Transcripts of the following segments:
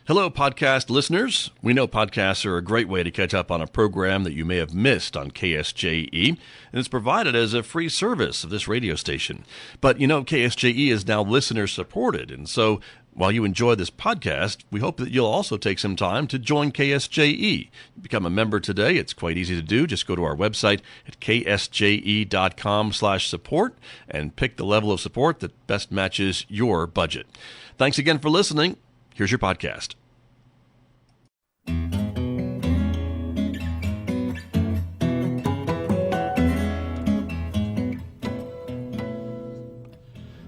Hello, podcast listeners. We know podcasts are a great way to catch up on a program that you may have missed on KSJE, and it's provided as a free service of this radio station. But you know, KSJE is now listener supported, and so while you enjoy this podcast, we hope that you'll also take some time to join KSJE. Become a member today. It's quite easy to do. Just go to our website at ksje.com/support and pick the level of support that best matches your budget. Thanks again for listening. Here's your podcast.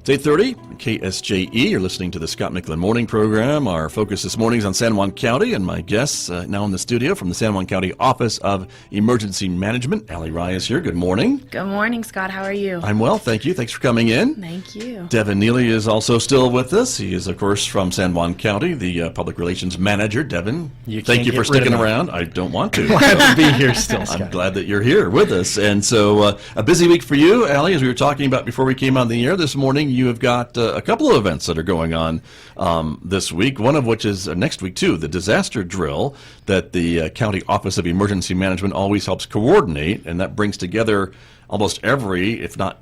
It's 8:30, KSJE. You're listening to the Scott Michlin Morning Program. Our focus this morning is on San Juan County, and my guests now in the studio from the San Juan County Office of Emergency Management. Allie Rye is here. Good morning. Good morning, Scott. How are you? I'm well, thank you. Thanks for coming in. Thank you. Devin Neeley is also still with us. He is, of course, from San Juan County, the Public Relations Manager. Devin, thank you for sticking around. I don't want to. Glad to be here still, Scott. I'm glad that you're here with us. And so a busy week for you, Allie, as we were talking about before we came on the air this morning. You have got a couple of events that are going on this week, one of which is next week, too, the disaster drill that the County Office of Emergency Management always helps coordinate, and that brings together almost every, if not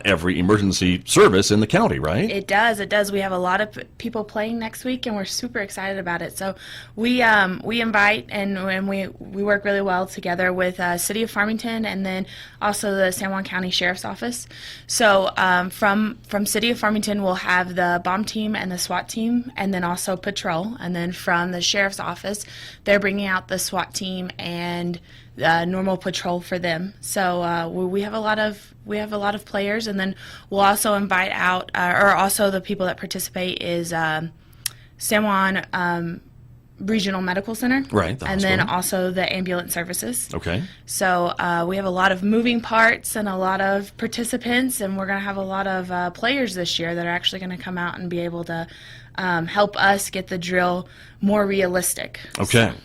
every, emergency service in the county, right? It does. We have a lot of people playing next week, and we're super excited about it. So we invite and we work really well together with City of Farmington and then also the San Juan County Sheriff's Office. So from City of Farmington, we'll have the bomb team and the SWAT team, and then also patrol. And then from the Sheriff's Office, they're bringing out the SWAT team and normal patrol for them. So we have a lot of players, and then we'll also invite out, or also the people that participate is San Juan Regional Medical Center, right? And then also the ambulance services. Okay. So we have a lot of moving parts and a lot of participants, and we're going to have a lot of players this year that are actually going to come out and be able to help us get the drill more realistic. Okay. So.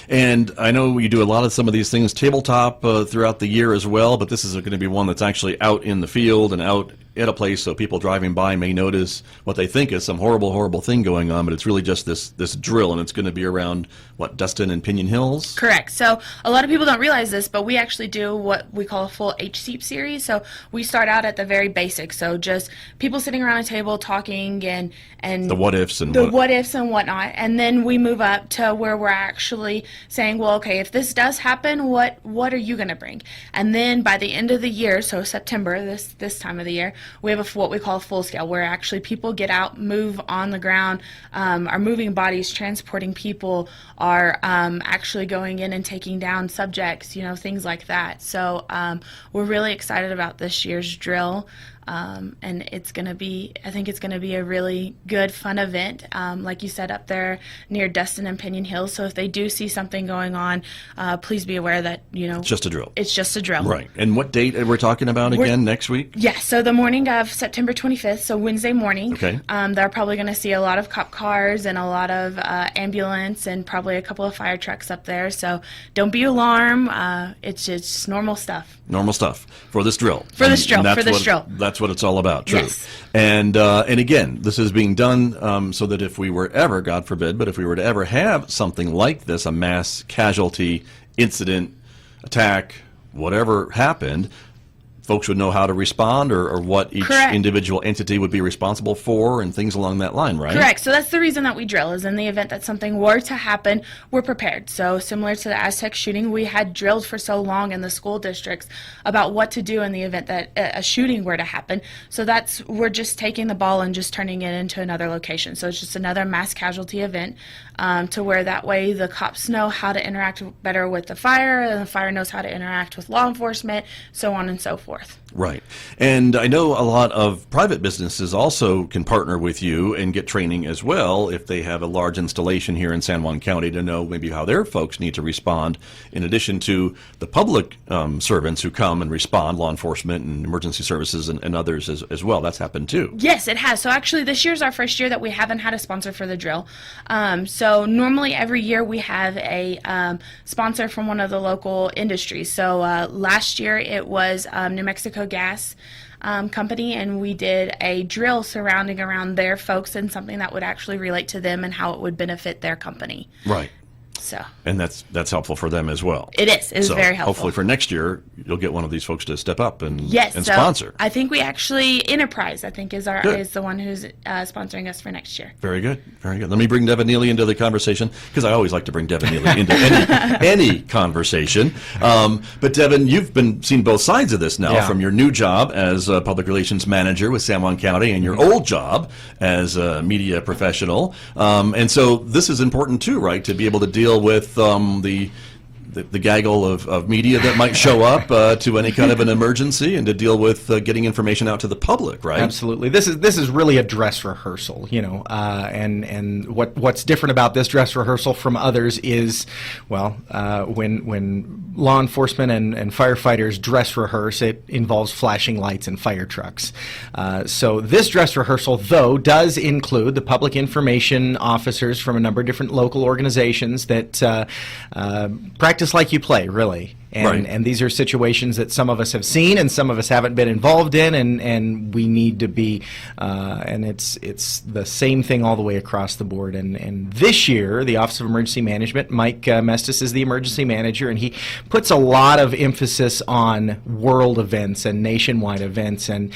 And I know you do a lot of some of these things tabletop throughout the year as well, but this is going to be one that's actually out in the field and out at a place so people driving by may notice what they think is some horrible thing going on, but it's really just this drill, and it's going to be around, what, Destin and Pinion Hills? Correct. So a lot of people don't realize this, but we actually do what we call a full HSEEP series. So we start out at the very basics, so just people sitting around a table talking and the what ifs and whatnot, and then we move up to where we're actually saying, well, okay, if this does happen, what are you going to bring? And then by the end of the year, so September, this time of the year, we have what we call a full scale, where actually people get out, move on the ground, are moving bodies, transporting people, are actually going in and taking down subjects, things like that. So we're really excited about this year's drill. And it's going to be, I think it's going to be a really good, fun event, like you said, up there near Destin and Pinion Hills. So if they do see something going on, please be aware that, It's just a drill. It's just a drill. Right. And what date are we talking about again next week? Yeah, so the morning of September 25th, so Wednesday morning. Okay. They're probably going to see a lot of cop cars and a lot of ambulance and probably a couple of fire trucks up there. So don't be alarmed. It's just normal stuff. Normal stuff for this drill. That's what it's all about, true. Yes. And again, this is being done so that if we were ever, God forbid, but if we were to ever have something like this, a mass casualty incident, attack, whatever happened, folks would know how to respond or what each individual entity would be responsible for and things along that line, right? Correct. So that's the reason that we drill, is in the event that something were to happen, we're prepared. So similar to the Aztec shooting, we had drilled for so long in the school districts about what to do in the event that a shooting were to happen. So we're just taking the ball and just turning it into another location. So it's just another mass casualty event, to where that way the cops know how to interact better with the fire, and the fire knows how to interact with law enforcement, so on and so forth. Right. And I know a lot of private businesses also can partner with you and get training as well if they have a large installation here in San Juan County to know maybe how their folks need to respond, in addition to the public servants who come and respond, law enforcement and emergency services and others as well. That's happened too. Yes, it has. So actually this year's our first year that we haven't had a sponsor for the drill. So normally every year we have a sponsor from one of the local industries. So last year it was New Mexico Idaho Gas company, and we did a drill surrounding around their folks and something that would actually relate to them and how it would benefit their company. Right. So. And that's helpful for them as well. It is. It is so very helpful. Hopefully for next year, you'll get one of these folks to step up and so sponsor. I think we actually, Enterprise, I think, is the one who's sponsoring us for next year. Very good. Very good. Let me bring Devin Neeley into the conversation, because I always like to bring Devin Neeley into any conversation. But Devin, you've seen both sides of this now, from your new job as a public relations manager with San Juan County and your old job as a media professional. And so this is important too, right, to be able to deal with the gaggle of media that might show up to any kind of an emergency, and to deal with getting information out to the public, right? Absolutely. This is really a dress rehearsal, and what's different about this dress rehearsal from others is, when law enforcement and firefighters dress rehearse, it involves flashing lights and fire trucks. So this dress rehearsal, though, does include the public information officers from a number of different local organizations that practice like you play, really. And these are situations that some of us have seen and some of us haven't been involved in, and we need to be, and it's the same thing all the way across the board. And this year, the Office of Emergency Management, Mike Mestis is the emergency manager, and he puts a lot of emphasis on world events and nationwide events, and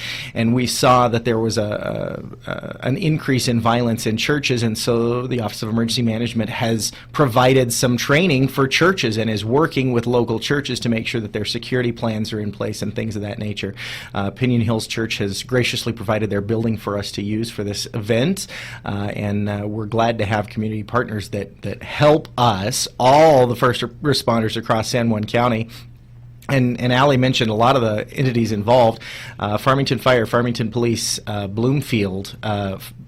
we saw that there was an increase in violence in churches, and so the Office of Emergency Management has provided some training for churches and is working with local churches to make sure that their security plans are in place and things of that nature. Pinion Hills Church has graciously provided their building for us to use for this event, and we're glad to have community partners that help us, all the first responders across San Juan County. And Allie mentioned a lot of the entities involved. Farmington Fire, Farmington Police, Bloomfield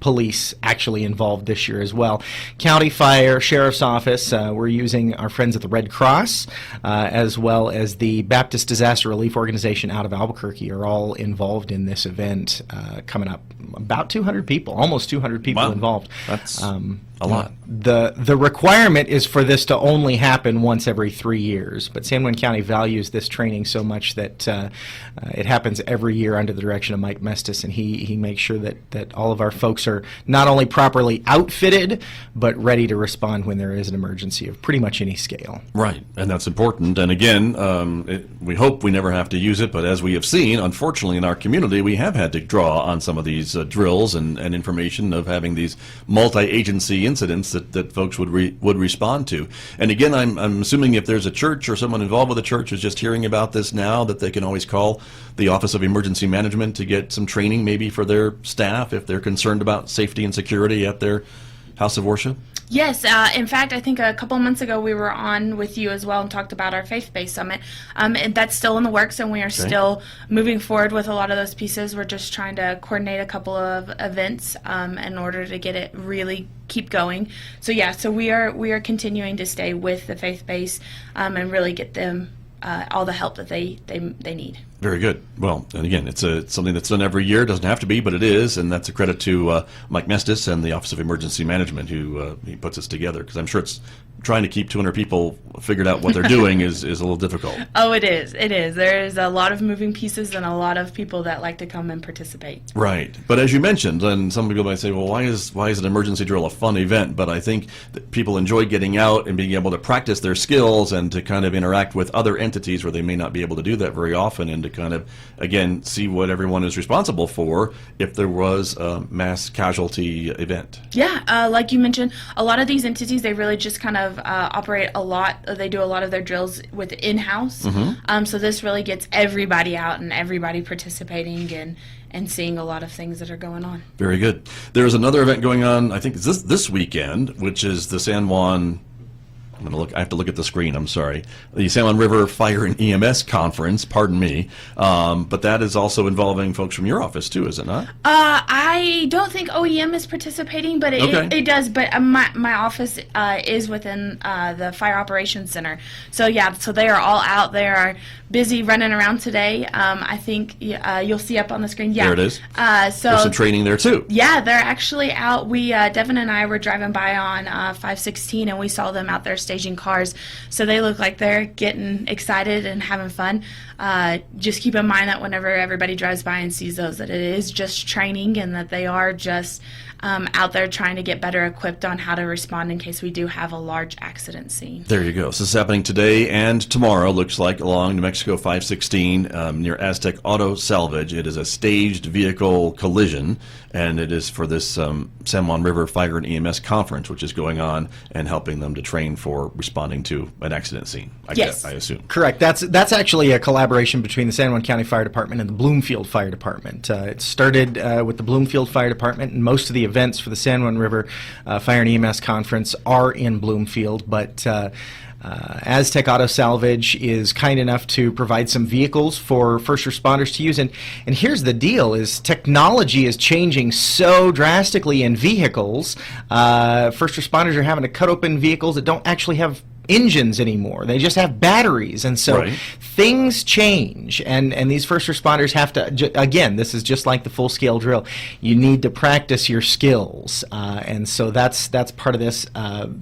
Police actually involved this year as well. County Fire, Sheriff's Office, we're using our friends at the Red Cross, as well as the Baptist Disaster Relief Organization out of Albuquerque are all involved in this event coming up. About 200 people, almost 200 people involved. That's a lot. The requirement is for this to only happen once every 3 years, but San Juan County values this training so much that it happens every year under the direction of Mike Mestis, and he makes sure that all of our folks are not only properly outfitted, but ready to respond when there is an emergency of pretty much any scale. Right, and that's important. And again, we hope we never have to use it, but as we have seen, unfortunately in our community, we have had to draw on some of these drills and information of having these multi-agency incidents that folks would respond to. And again, I'm assuming if there's a church or someone involved with a church who's just hearing about this now, that they can always call the Office of Emergency Management to get some training maybe for their staff if they're concerned about safety and security at their house of worship. Yes, in fact, I think a couple months ago we were on with you as well and talked about our FaithBased Summit. And that's still in the works, and we are still moving forward with a lot of those pieces. We're just trying to coordinate a couple of events in order to get it really keep going. So yeah, so we are continuing to stay with the FaithBased and really get them all the help that they need. Very good. Well, and again, it's something that's done every year. It doesn't have to be, but it is, and that's a credit to Mike Mestis and the Office of Emergency Management who he puts us together, because I'm sure it's trying to keep 200 people figured out what they're doing is a little difficult. Oh, it is. It is. There's a lot of moving pieces and a lot of people that like to come and participate. Right. But as you mentioned, and some people might say, well, why is an emergency drill a fun event? But I think that people enjoy getting out and being able to practice their skills and to kind of interact with other entities where they may not be able to do that very often, and to kind of, again, see what everyone is responsible for if there was a mass casualty event. Yeah, like you mentioned, a lot of these entities, they really just kind of operate a lot. They do a lot of their drills with in-house. Mm-hmm. So this really gets everybody out and everybody participating and seeing a lot of things that are going on. Very good. There's another event going on, I think it's this weekend, which is the San Juan, I have to look at the screen, I'm sorry. The San Juan River Fire and EMS Conference, pardon me. But that is also involving folks from your office too, is it not? I don't think OEM is participating, but it does. But my office is within the Fire Operations Center. So yeah, so they are all out. They are busy running around today. I think you'll see up on the screen. Yeah, there it is. So there's some training there too. Yeah, they're actually out. We Devin and I were driving by on 516, and we saw them out there staging cars, so they look like they're getting excited and having fun. Just keep in mind that whenever everybody drives by and sees those, that it is just training and that they are just out there trying to get better equipped on how to respond in case we do have a large accident scene. There you go. So this is happening today and tomorrow, looks like, along New Mexico 516 near Aztec Auto Salvage. It is a staged vehicle collision, and it is for this San Juan River Fire and EMS conference, which is going on and helping them to train for responding to an accident scene, Yes. I assume. Correct. That's actually a collaboration between the San Juan County Fire Department and the Bloomfield Fire Department. It started with the Bloomfield Fire Department, and most of the events for the San Juan River Fire and EMS Conference are in Bloomfield, but Aztec Auto Salvage is kind enough to provide some vehicles for first responders to use. And here's the deal, is technology is changing so drastically in vehicles. First responders are having to cut open vehicles that don't actually have engines anymore. They just have batteries, and so things change, and these first responders have to, again, this is just like the full-scale drill. You need to practice your skills, and so that's part of this.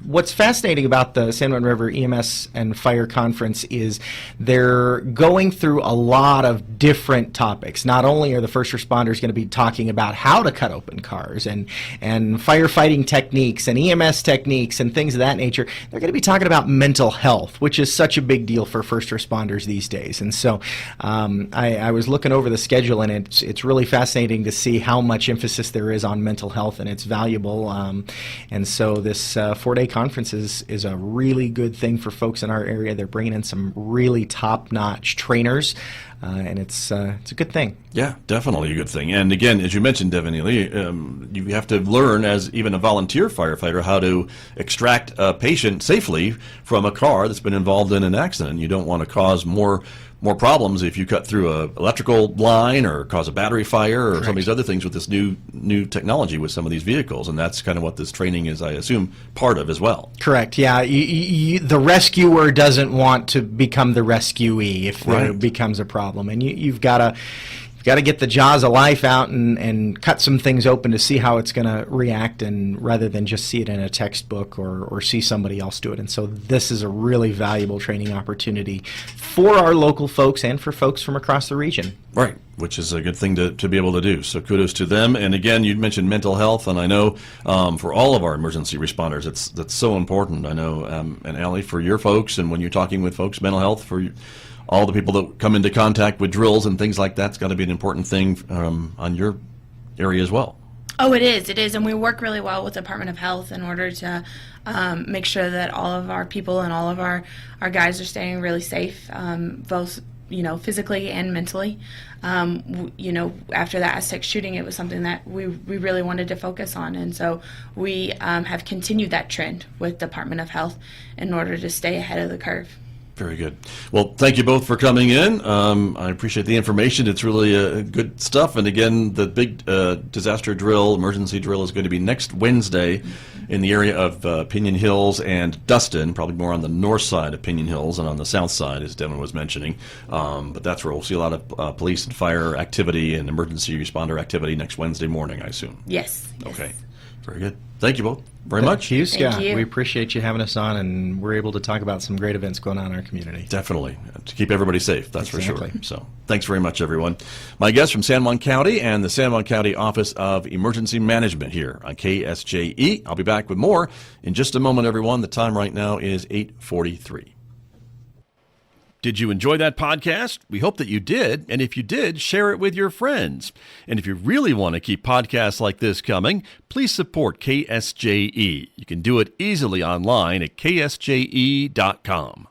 What's fascinating about the San Juan River EMS and Fire Conference is they're going through a lot of different topics. Not only are the first responders going to be talking about how to cut open cars and firefighting techniques and EMS techniques and things of that nature, they're going to be talking about mental health, which is such a big deal for first responders these days. And so I was looking over the schedule, and it's really fascinating to see how much emphasis there is on mental health, and it's valuable. And so this 4-day conference is a really good thing for folks in our area. They're bringing in some really top-notch trainers, and it's a good thing. Yeah, definitely a good thing. And again, as you mentioned, Devin, Neeley, you have to learn as even a volunteer firefighter how to extract a patient safely from a car that's been involved in an accident. You don't want to cause more problems if you cut through a electrical line or cause a battery fire or some of these other things with this new technology with some of these vehicles. And that's kind of what this training is, I assume, part of as well. Correct. Yeah, the rescuer doesn't want to become the rescuee if there becomes a problem, and you've got to get the jaws of life out and cut some things open to see how it's going to react, and rather than just see it in a textbook or see somebody else do it. And so this is a really valuable training opportunity for our local folks and for folks from across the region. Right, which is a good thing to be able to do. So kudos to them. And again, you mentioned mental health, and I know for all of our emergency responders, that's so important. I know, and Allie, for your folks, and when you're talking with folks, mental health for all the people that come into contact with drills and things like that's got to be an important thing on your area as well. Oh, it is, and we work really well with the Department of Health in order to make sure that all of our people and all of our guys are staying really safe, both physically and mentally. After the Aztec shooting, it was something that we really wanted to focus on, and so we have continued that trend with Department of Health in order to stay ahead of the curve. Very good. Well, thank you both for coming in. I appreciate the information. It's really good stuff. And again, the big disaster drill, emergency drill, is going to be next Wednesday in the area of Pinion Hills and Dustin, probably more on the north side of Pinion Hills and on the south side, as Devin was mentioning. But that's where we'll see a lot of police and fire activity and emergency responder activity next Wednesday morning, I assume. Yes. Okay. Very good. Thank you both very much. Thank you, Scott. We appreciate you having us on, and we're able to talk about some great events going on in our community. Definitely. To keep everybody safe, that's for sure. So thanks very much, everyone. My guests from San Juan County and the San Juan County Office of Emergency Management here on KSJE. I'll be back with more in just a moment, everyone. The time right now is 8:43. Did you enjoy that podcast? We hope that you did. And if you did, share it with your friends. And if you really want to keep podcasts like this coming, please support KSJE. You can do it easily online at ksje.com.